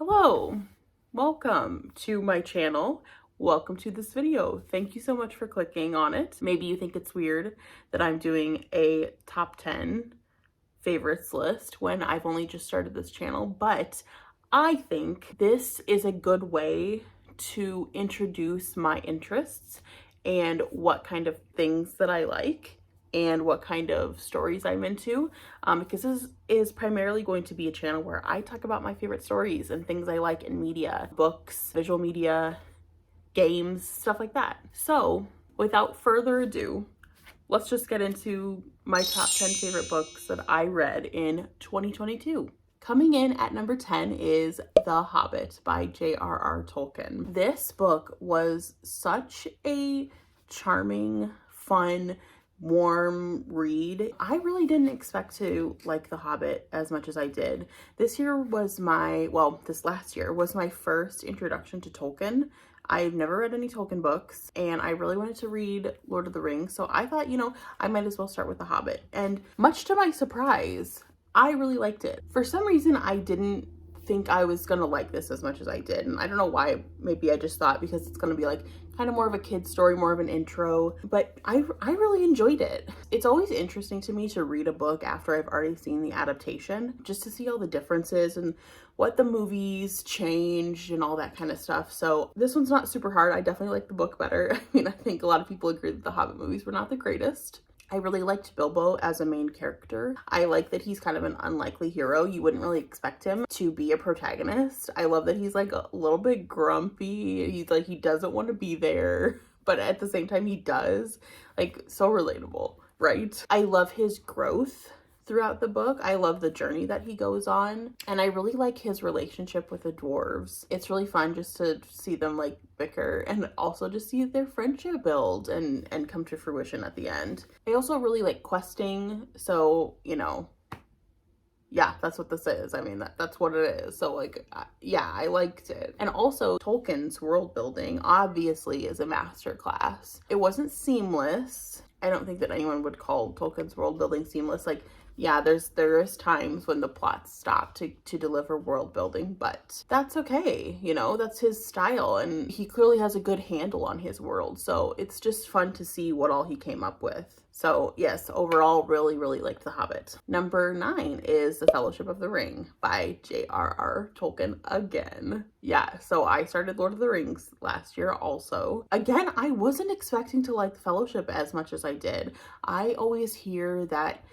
Hello, welcome to my channel. Welcome to this video. Thank you so much for clicking on it. Maybe you think it's weird that I'm doing a top 10 favorites list when I've only just started this channel, but I think this is a good way to introduce my interests and what kind of things that I like and what kind of stories I'm into, because this is primarily going to be a channel where I talk about my favorite stories and things I like in media, books, visual media, games, stuff like that. So without further ado, let's just get into my top 10 favorite books that I read in 2022. Coming in at number 10 is The Hobbit by J.R.R. Tolkien. This book was such a charming, fun, warm read. I really didn't expect to like The Hobbit as much as I did. This last year was my first introduction to Tolkien. I've never read any Tolkien books and I really wanted to read Lord of the Rings. So I thought, I might as well start with The Hobbit. And much to my surprise, I really liked it. For some reason, I didn't think I was gonna like this as much as I did. And I don't know why. Maybe I just thought because it's gonna be like kind of more of a kid's story, more of an intro, but I really enjoyed it. It's always interesting to me to read a book after I've already seen the adaptation, just to see all the differences and what the movies changed and all that kind of stuff. So this one's not super hard. I definitely like the book better. I mean, I think a lot of people agree that the Hobbit movies were not the greatest. I really liked Bilbo as a main character. I like that he's kind of an unlikely hero. You wouldn't really expect him to be a protagonist. I love that he's like a little bit grumpy. He's like, he doesn't want to be there, but at the same time he does. Like, so relatable, right? I love his growth throughout the book. I love the journey that he goes on, and I really like his relationship with the dwarves. It's really fun just to see them like bicker and also to see their friendship build and come to fruition at the end. I also really like questing, so yeah, that's what this is. I mean, that's what it is. So like, yeah, I liked it. And also Tolkien's world building obviously is a masterclass. It wasn't seamless. I don't think that anyone would call Tolkien's world building seamless. Like, yeah, there is times when the plots stop to deliver world building, but that's okay. That's his style, and he clearly has a good handle on his world. So it's just fun to see what all he came up with. So yes, overall, really, really liked The Hobbit. Number 9 is The Fellowship of the Ring by J.R.R. Tolkien again. Yeah, so I started Lord of the Rings last year also. Again, I wasn't expecting to like The Fellowship as much as I did. I always hear that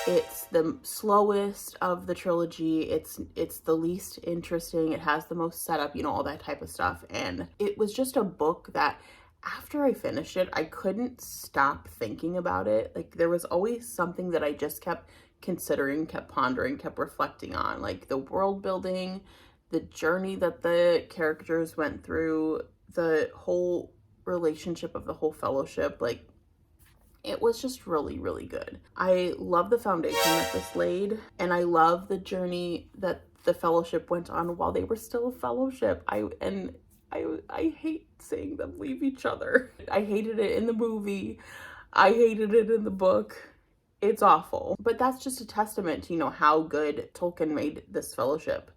it's the slowest of the trilogy. It's the least interesting. It has the most setup, all that type of stuff. And it was just a book that after I finished it, I couldn't stop thinking about it. Like, there was always something that I just kept considering, kept pondering, kept reflecting on, like the world building, the journey that the characters went through, the whole relationship of the whole fellowship. Like, it was just really, really good. I love the foundation that this laid, and I love the journey that the fellowship went on while they were still a fellowship. I hate seeing them leave each other. I hated it in the movie. I hated it in the book. It's awful. But that's just a testament to, how good Tolkien made this fellowship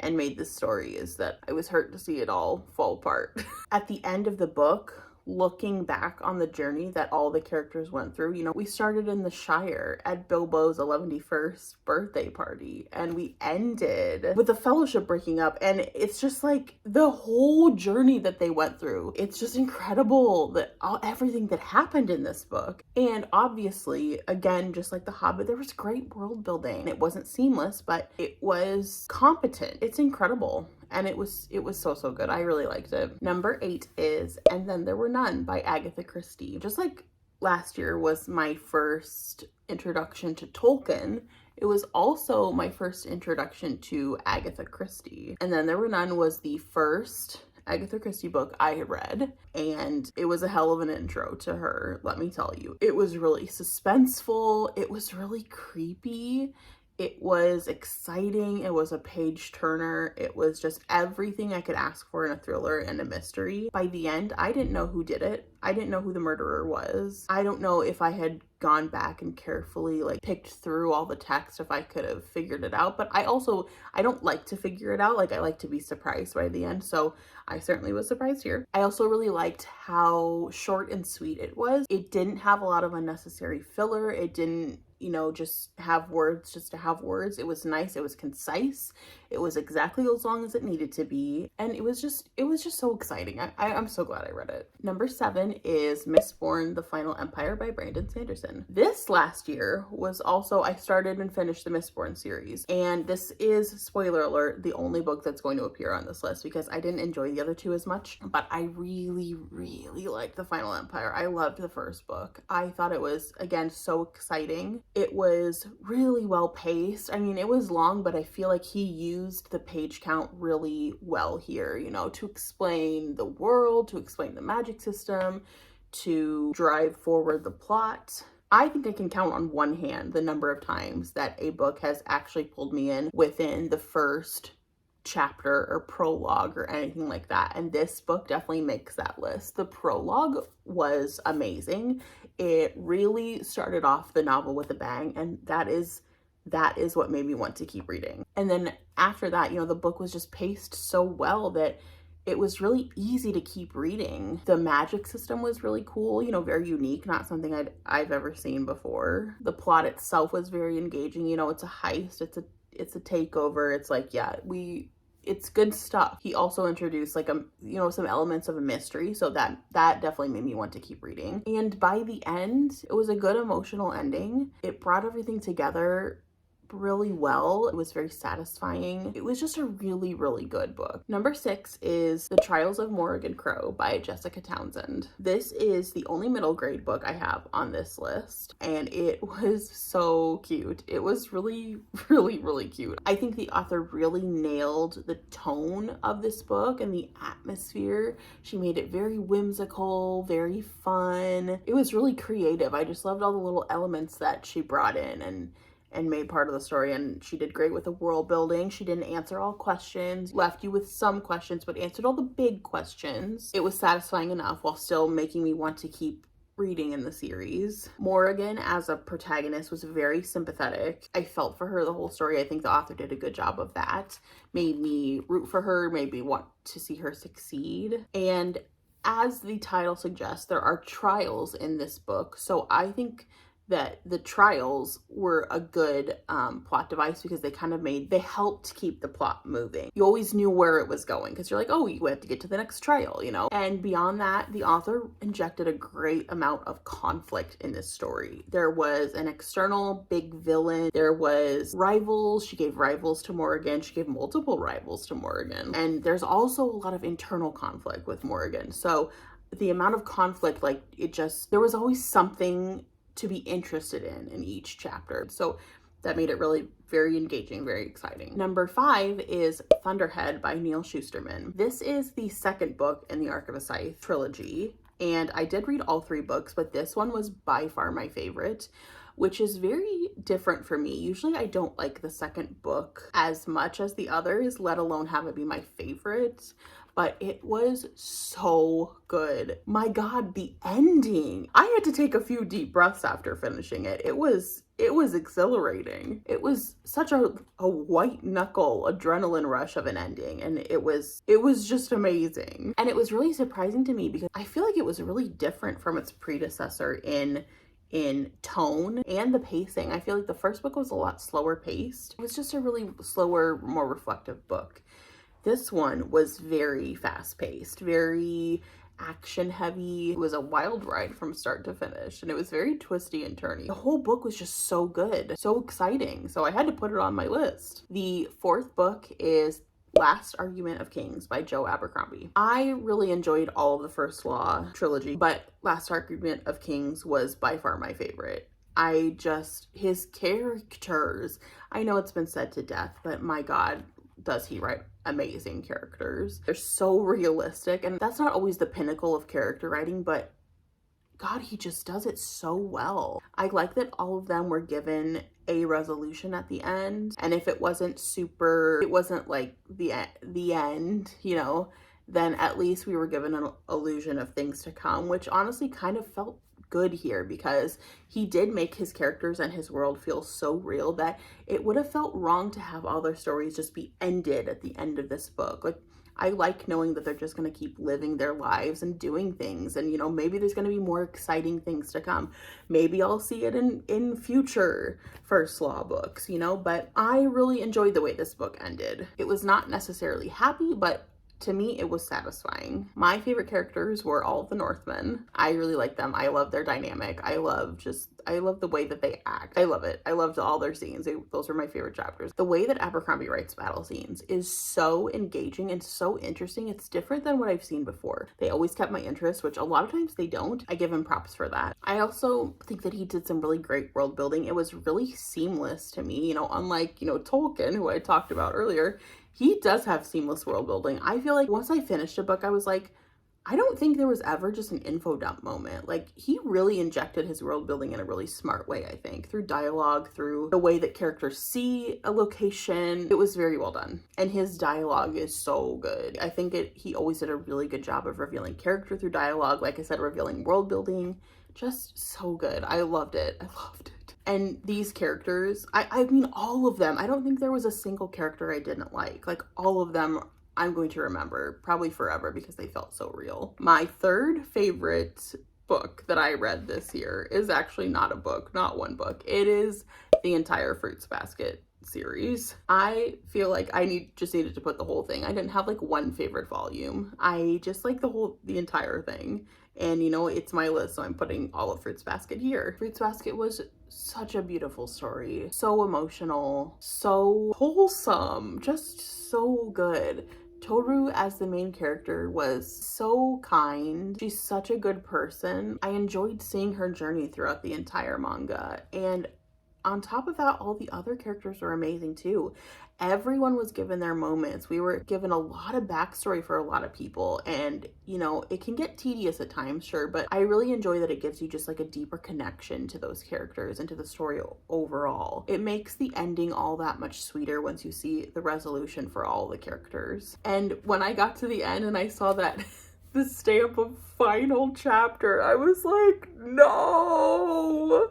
and made this story, is that I was hurt to see it all fall apart. At the end of the book, looking back on the journey that all the characters went through, we started in the Shire at Bilbo's 11st birthday party, and we ended with the fellowship breaking up, and it's just like the whole journey that they went through. It's just incredible that everything that happened in this book. And obviously, again, just like The Hobbit, there was great world building. It wasn't seamless, but it was competent. It's incredible. And it was so good. I really liked it. Number 8 is And Then There Were None by Agatha Christie. Just like last year was my first introduction to Tolkien, it was also my first introduction to Agatha Christie. And Then There Were None was the first Agatha Christie book I had read, and it was a hell of an intro to her, let me tell you. It was really suspenseful. It was really creepy. It was exciting. It was a page turner. It was just everything I could ask for in a thriller and a mystery. By the end, I didn't know who did it. I didn't know who the murderer was. I don't know if I had gone back and carefully like picked through all the text if I could have figured it out. But I don't like to figure it out. Like, I like to be surprised by the end. So I certainly was surprised here. I also really liked how short and sweet it was. It didn't have a lot of unnecessary filler. It didn't, you know, just have words just to have words. It was nice. It was concise. It was exactly as long as it needed to be. And it was just so exciting. I'm so glad I read it. Number 7 is Mistborn, The Final Empire by Brandon Sanderson. This last year was also, I started and finished the Mistborn series. And this is, spoiler alert, the only book that's going to appear on this list because I didn't enjoy the other two as much. But I really, really liked The Final Empire. I loved the first book. I thought it was, again, so exciting. It was really well paced. I mean, it was long, but I feel like he used the page count really well here, you know, to explain the world, to explain the magic system, to drive forward the plot. I think I can count on one hand the number of times that a book has actually pulled me in within the first chapter or prologue or anything like that. And this book definitely makes that list. The prologue was amazing. It really started off the novel with a bang, and that is what made me want to keep reading. And then after that, you know, the book was just paced so well that it was really easy to keep reading. The magic system was really cool, you know, very unique, not something I've ever seen before. The plot itself was very engaging. You know, it's a heist, it's a takeover. It's like, yeah, it's good stuff. He also introduced like some elements of a mystery, so that definitely made me want to keep reading. And by the end, it was a good emotional ending. It brought everything together really well. It was very satisfying. It was just a really, really good book. Number 6 is The Trials of Morrigan Crow by Jessica Townsend. This is the only middle grade book I have on this list, and it was so cute. It was really, really, really cute. I think the author really nailed the tone of this book and the atmosphere. She made it very whimsical, very fun. It was really creative. I just loved all the little elements that she brought in and made part of the story, and she did great with the world building. She didn't answer all questions, left you with some questions, but answered all the big questions. It was satisfying enough while still making me want to keep reading in the series. Morrigan as a protagonist was very sympathetic. I felt for her the whole story. I think the author did a good job of that. Made me root for her, made me want to see her succeed. And as the title suggests, there are trials in this book, so I think that the trials were a good plot device because they helped keep the plot moving. You always knew where it was going because you're like, oh, we have to get to the next trial, you know? And beyond that, the author injected a great amount of conflict in this story. There was an external big villain. There was rivals. She gave rivals to Morrigan. She gave multiple rivals to Morrigan. And there's also a lot of internal conflict with Morrigan. So the amount of conflict, there was always something to be interested in each chapter. So that made it really very engaging, very exciting. Number 5 is Thunderhead by Neal Shusterman. This is the second book in the Arc of a Scythe trilogy, and I did read all 3 books, but this one was by far my favorite, which is very different for me. Usually I don't like the second book as much as the others, let alone have it be my favorite. But it was so good. My God, the ending. I had to take a few deep breaths after finishing it. It was exhilarating. It was such a white knuckle adrenaline rush of an ending, and it was just amazing. And it was really surprising to me because I feel like it was really different from its predecessor in tone and the pacing. I feel like the first book was a lot slower paced. It was just a really slower, more reflective book. This one was very fast-paced, very action-heavy. It was a wild ride from start to finish, and it was very twisty and turny. The whole book was just so good, so exciting, so I had to put it on my list. The 4th book is Last Argument of Kings by Joe Abercrombie. I really enjoyed all of the First Law trilogy, but Last Argument of Kings was by far my favorite. His characters, I know it's been said to death, but my God, does he write amazing characters. They're so realistic, and that's not always the pinnacle of character writing, but God, he just does it so well. I like that all of them were given a resolution at the end. And if it wasn't super, it wasn't like the end, you know, then at least we were given an illusion of things to come, which honestly kind of felt good here because he did make his characters and his world feel so real that it would have felt wrong to have all their stories just be ended at the end of this book. Like, I like knowing that they're just going to keep living their lives and doing things. And, you know, maybe there's going to be more exciting things to come. Maybe I'll see it in future First Law books, you know, but I really enjoyed the way this book ended. It was not necessarily happy, but to me, it was satisfying. My favorite characters were all of the Northmen. I really like them. I love their dynamic. I love the way that they act. I love it. I loved all their scenes. Those were my favorite chapters. The way that Abercrombie writes battle scenes is so engaging and so interesting. It's different than what I've seen before. They always kept my interest, which a lot of times they don't. I give him props for that. I also think that he did some really great world building. It was really seamless to me, you know, unlike, you know, Tolkien, who I talked about earlier. He does have seamless world building. I feel like once I finished a book, I was like, I don't think there was ever just an info dump moment. Like, he really injected his world building in a really smart way, I think, through dialogue, through the way that characters see a location. It was very well done. And his dialogue is so good. I think he always did a really good job of revealing character through dialogue. Like I said, revealing world building. Just so good. I loved it. I loved it. And these characters, I mean, all of them. I don't think there was a single character I didn't like. Like, all of them I'm going to remember probably forever because they felt so real. My third favorite book that I read this year is actually not a book, not one book. It is the entire Fruits Basket series. I feel like I just needed to put the whole thing. I didn't have like one favorite volume. I just like the entire thing. And you know, it's my list, so I'm putting all of Fruits Basket here. Fruits Basket was such a beautiful story. So emotional, so wholesome, just so good. Toru as the main character was so kind. She's such a good person. I enjoyed seeing her journey throughout the entire manga. And on top of that, all the other characters were amazing too. Everyone was given their moments. We were given a lot of backstory for a lot of people. And, you know, it can get tedious at times, sure, but I really enjoy that it gives you just like a deeper connection to those characters and to the story overall. It makes the ending all that much sweeter once you see the resolution for all the characters. And when I got to the end and I saw that the stamp of final chapter, I was like, no!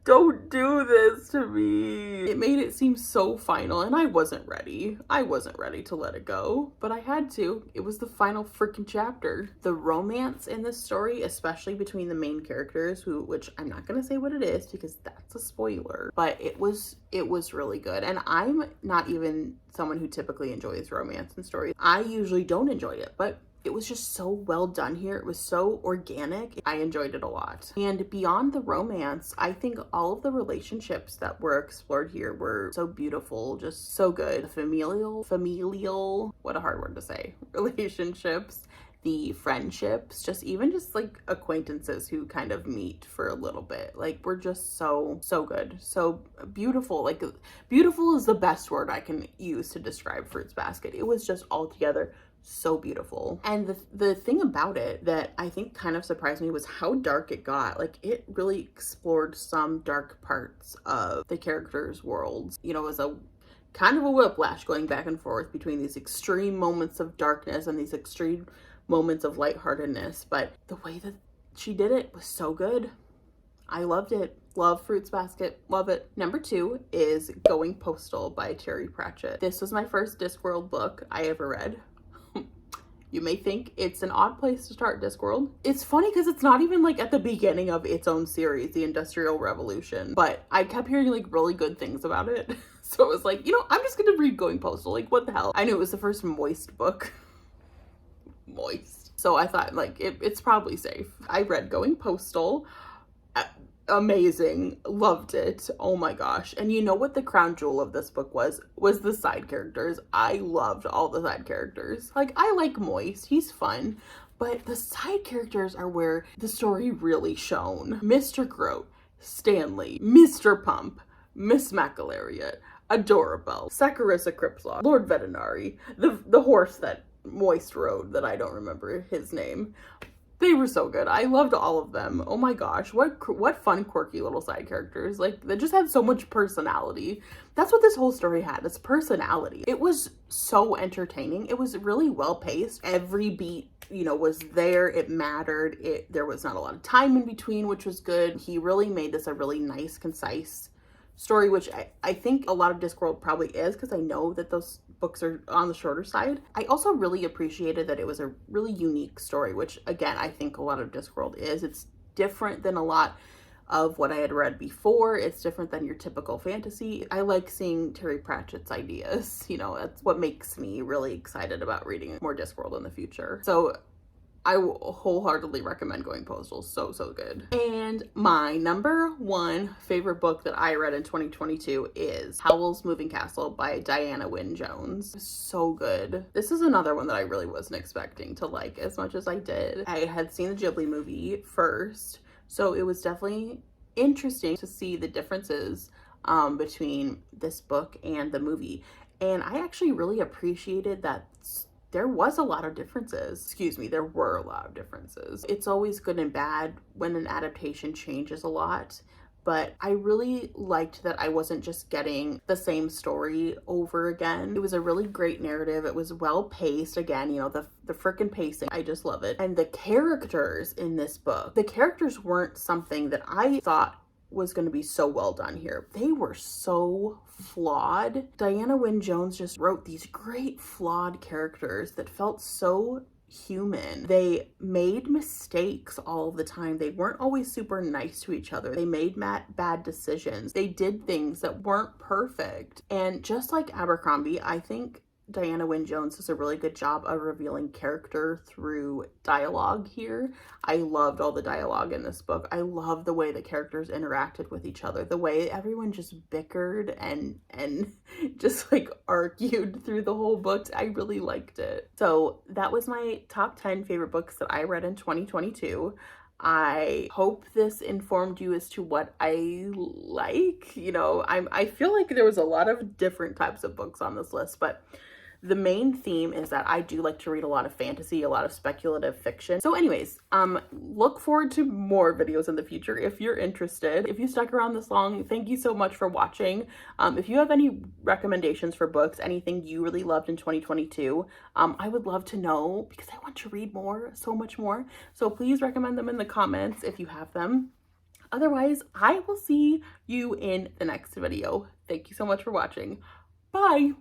Don't do this to me. It made it seem so final, and I wasn't ready. I wasn't ready to let it go, but I had to. It was the final freaking chapter. The romance in this story, especially between the main characters, which I'm not gonna say what it is because that's a spoiler, but it was really good. And I'm not even someone who typically enjoys romance in stories. I usually don't enjoy it, but it was just so well done here. It was so organic. I enjoyed it a lot. And beyond the romance, I think all of the relationships that were explored here were so beautiful, just so good. Familial, what a hard word to say, relationships, the friendships, just like acquaintances who kind of meet for a little bit. Like, we're just so good, so beautiful. Like, beautiful is the best word I can use to describe Fruits Basket. It was just all together so beautiful. And the thing about it that I think kind of surprised me was how dark it got. Like, it really explored some dark parts of the characters' worlds. You know, it was a kind of a whiplash going back and forth between these extreme moments of darkness and these extreme moments of lightheartedness. But the way that she did it was so good. I loved it. Love Fruits Basket. Love it. Number 2 is Going Postal by Terry Pratchett. This was my first Discworld book I ever read. You may think it's an odd place to start Discworld. It's funny because it's not even like at the beginning of its own series, the Industrial Revolution, but I kept hearing like really good things about it. So it was like, you know, I'm just gonna read Going Postal. Like, what the hell? I knew it was the first moist book. Moist. So I thought like it's probably safe. I read Going Postal. Amazing. Loved it. Oh my gosh. And you know what the crown jewel of this book was the side characters. I loved all the side characters. Like, I like Moist. He's fun. But the side characters are where the story really shone. Mr. Groat, Stanley, Mr. Pump, Miss McAlariat, Adorable, Saccharissa Cripslock, Lord Vetinari, the horse that Moist rode that I don't remember his name. They were so good. I loved all of them. Oh my gosh, what fun, quirky little side characters. Like, they just had so much personality. That's what this whole story had, its personality. It was so entertaining. It was really well paced. Every beat, you know, was there. It mattered. There was not a lot of time in between, which was good. He really made this a really nice, concise story, which I think a lot of Discworld probably is, because I know that those books are on the shorter side. I also really appreciated that it was a really unique story, which again, I think a lot of Discworld is. It's different than a lot of what I had read before. It's different than your typical fantasy. I like seeing Terry Pratchett's ideas. You know, that's what makes me really excited about reading more Discworld in the future. So I wholeheartedly recommend going Postal. So good. And my number one favorite book that I read in 2022 is Howl's Moving Castle by Diana Wynne Jones. So good. This is another one that I really wasn't expecting to like as much as I did. I had seen the Ghibli movie first, so it was definitely interesting to see the differences between this book and the movie. And I actually really appreciated that there was a lot of differences. Excuse me, there were a lot of differences. It's always good and bad when an adaptation changes a lot, but I really liked that I wasn't just getting the same story over again. It was a really great narrative. It was well paced. Again, you know, the frickin' pacing, I just love it. And the characters in this book, the characters weren't something that I thought was going to be so well done here. They were so flawed. Diana Wynne Jones just wrote these great flawed characters that felt so human. They made mistakes all the time. They weren't always super nice to each other. They made bad decisions. They did things that weren't perfect. And just like Abercrombie, I think Diana Wynne Jones does a really good job of revealing character through dialogue here. I loved all the dialogue in this book. I love the way the characters interacted with each other, the way everyone just bickered and just like argued through the whole book. I really liked it. So that was my top 10 favorite books that I read in 2022. I hope this informed you as to what I like. You know, I feel like there was a lot of different types of books on this list, but the main theme is that I do like to read a lot of fantasy, a lot of speculative fiction. So anyways, look forward to more videos in the future if you're interested. If you stuck around this long, thank you so much for watching. If you have any recommendations for books, anything you really loved in 2022, I would love to know, because I want to read more, so much more. So please recommend them in the comments if you have them. Otherwise, I will see you in the next video. Thank you so much for watching. Bye!